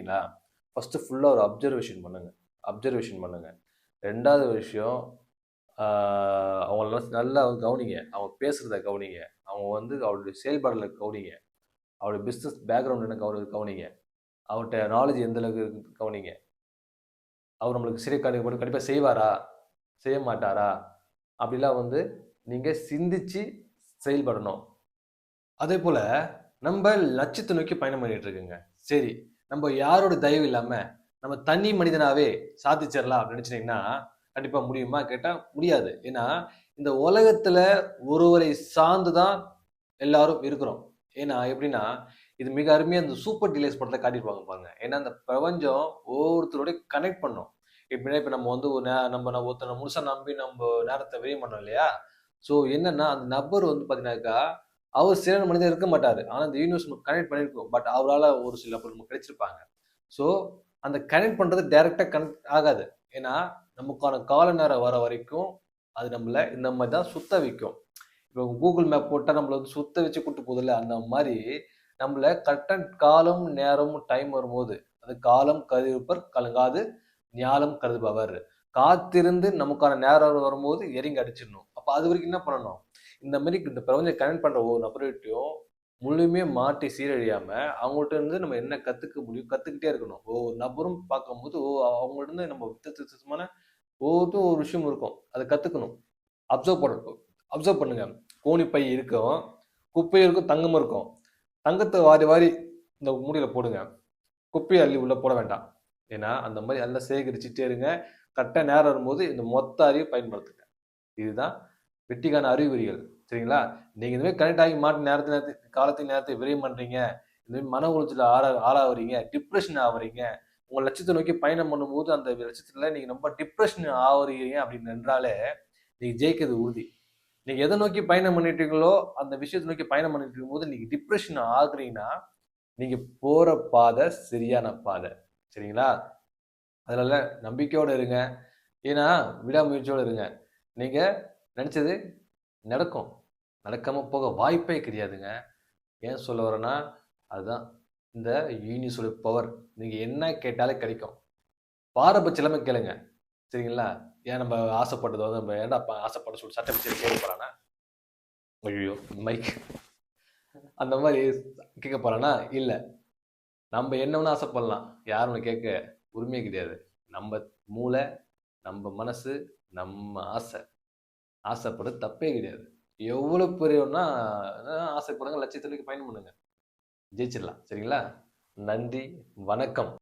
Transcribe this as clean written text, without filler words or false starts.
சரிங்களா? ஃபர்ஸ்ட்டு ஃபுல்லா ஒரு அப்சர்வேஷன் பண்ணுங்க. அப்சர்வேஷன் பண்ணுங்க. 2வது விஷயம், ஆ அவங்கள நல்லா கவனிங்க. அவங்க பேசுறத கவனிங்க. அவங்க அவருடைய செயல்பாடுல கவனிங்க. அவருடைய பிசினஸ் பேக்கிரவுண்ட் என்ன கவனிங்க. அவர்ட்ட நாலேட்ஜ் எந்த அளவுக்கு இருக்குன்னு கவனிங்க. அவர் நம்மளுக்கு கண்டிப்பா செய்வாரா? செய்ய மாட்டாரா? அப்படிலாம் நீங்க சிந்திச்சு செயல்படணும். அதேபோல நம்ப லட்சியத்த நோக்கி பயணம் பண்ணிட்டு இருக்கோங்க. சரி, நம்ப யாரோட தயவு இல்லாம, நம்ம தனி மனிதனாவே சாதிச்சிடலாம் அப்படின்னு நினைச்சீங்கன்னா, கண்டிப்பா முடியுமா? கேட்டா முடியாது. ஏன்னா, இந்த உலகத்துல ஒருவரை சார்ந்து தான் எல்லாரும் இருக்கிறோம். ஏன்னா எப்படின்னா, இது மிக அருமையா இந்த சூப்பர் டீலக்ஸ் படத்துல காட்டியிருப்பாங்க பாருங்க. ஏன்னா, இந்த பிரபஞ்சம் ஒவ்வொருத்தரோடயும் கனெக்ட் பண்ணும். எப்படின்னா, இப்ப நம்ம ஒரு நம்ம ஒருத்தர முழுசா நம்பி நேரத்த விரயம் பண்ணோம் இல்லையா? ஸோ என்னன்னா, அந்த நபர் பார்த்தீங்கன்னாக்கா, அவர் சிறந்த மனிதர் இருக்க மாட்டாரு. ஆனா இந்த யூனிவர்ஸ் கனெக்ட் பண்ணியிருக்கும். பட் அவரால ஒரு சில நபர் நமக்கு கிடைச்சிருப்பாங்க. ஸோ அந்த கனெக்ட் பண்றது டைரக்ட்டா கனெக்ட் ஆகாது. ஏன்னா, நமக்கான கால நேரம் வர வரைக்கும், அது நம்மள இந்த மாரி தான் சுத்த வைக்கும். இப்போ Google மேப் போட்டா நம்மள சுத்த வச்சு கூட்டு போகுதுல்ல, அந்த மாரி நம்மள கரெக்ட்டா காலம், நேரம், டைம் வரும்போது, அது காலம் கருதுபவர் கலங்காது, ஞாலம் கருதுபவர். காத்திருந்து நமக்கான நேரம் வரும்போது எறங்கி அடிச்சிடணும். அப்ப அது வரைக்கும் என்ன பண்ணணும்? இந்த மாரி இந்த பிரபஞ்சம் கனெக்ட் பண்ற ஒவ்வொரு நபர்கிட்டயும் முழுமையா மாட்டி சீரழியாம, அவங்கள்ட்ட இருந்து நம்ம என்ன கத்துக்க முடியும்? கத்துக்கிட்டே இருக்கணும். ஒவ்வொரு நபரும் பார்க்கும்போது, அவங்கள்ட்ட இருந்து நம்ம விதமான ஒவ்வொருத்தரும் ஒவ்வொரு விஷயம் இருக்கும். அத கத்துக்கணும். அப்சர்வ் பண்ணணும். அப்சர்வ் பண்ணுங்க. கோணிப்பை இருக்கும். குப்பை இருக்கும், தங்கம் இருக்கும். தங்கத்த வாரி வாரி இந்த மூடையில போடுங்க. குப்பைய அள்ளி உள்ள போட வேண்டாம். ஏன்னா, அந்த மாரி நல்லா சேகரிச்சுட்டே இருங்க. கரெக்ட்டா நேரம் வரும்போது இந்த மொத்த அறிவையும் பயன்படுத்துங்க. இதுதான் வெற்றிக்கான அறிகுறிகள். சரிங்களா? நீங்க இந்த மாரி கனெக்ட் ஆகி மாட்டி காலத்தையும் நேரத்தையும் விரயம் பண்றீங்க. இந்த மாரி மன உளைச்சல்ல ஆளாவுறீங்க. டிப்ரஷன் ஆவுறீங்க. உங்க லட்சியத்த நோக்கி பயணம் பண்ணும்போது, அந்த லட்சியத்துல நீங்க ரொம்ப டிப்ரஷன் ஆவுறீங்க அப்படின்னு என்றாலே, நீங்க ஜெயிக்கிறது உறுதி. நீங்க எத நோக்கி பயணம் பண்ணிட்டு இருக்கீங்களோ, அந்த விஷயத்த நோக்கி பயணம் பண்ணிட்டு இருக்கும்போது, நீங்க டிப்ரஷன் ஆகுறீங்கன்னா, நீங்க போற பாதை சரியான பாதை. சரிங்களா? அதனால நம்பிக்கையோட இருங்க. ஏன்னா, விடாமுயற்சியோட இருங்க. நீங்க நெனச்சது நடக்கும். நடக்காம போக வாய்ப்பே கிடையாதுங்க. ஏன் சொல்ல வரேன்னா, அதுதான் இந்த யூனிவர்ஸோட பவர். நீங்க என்ன கேட்டாலும் கிடைக்கும். பாரபட்சம் இல்லாம கேளுங்க. சரிங்களா? ஏன் நம்ம ஆசைப்பட்டது நம்ம ஏன்டா ஆசைப்பட்டேன்னு சொல்லிட்டு சட்டை பிடிச்சு கேட்க போறானா? ஐய்யயோ! மைக் அந்த மாரி கேட்க போறானா? இல்ல. நம்ம என்ன வேணா ஆசைப்படலாம். யாரும் உன்ன கேட்க உரிமையே கிடையாது. நம்ம மூளை, நம்ம மனசு, நம்ம ஆசை. ஆசைப்படுறது தப்பே கிடையாது. எவ்வளோ பெரியவன்னா ஆசைப்படுங்க, லட்சியத்த நோக்கி பயணம் பண்ணுங்க. ஜெயிச்சிடலாம். சரிங்களா? நன்றி, வணக்கம்.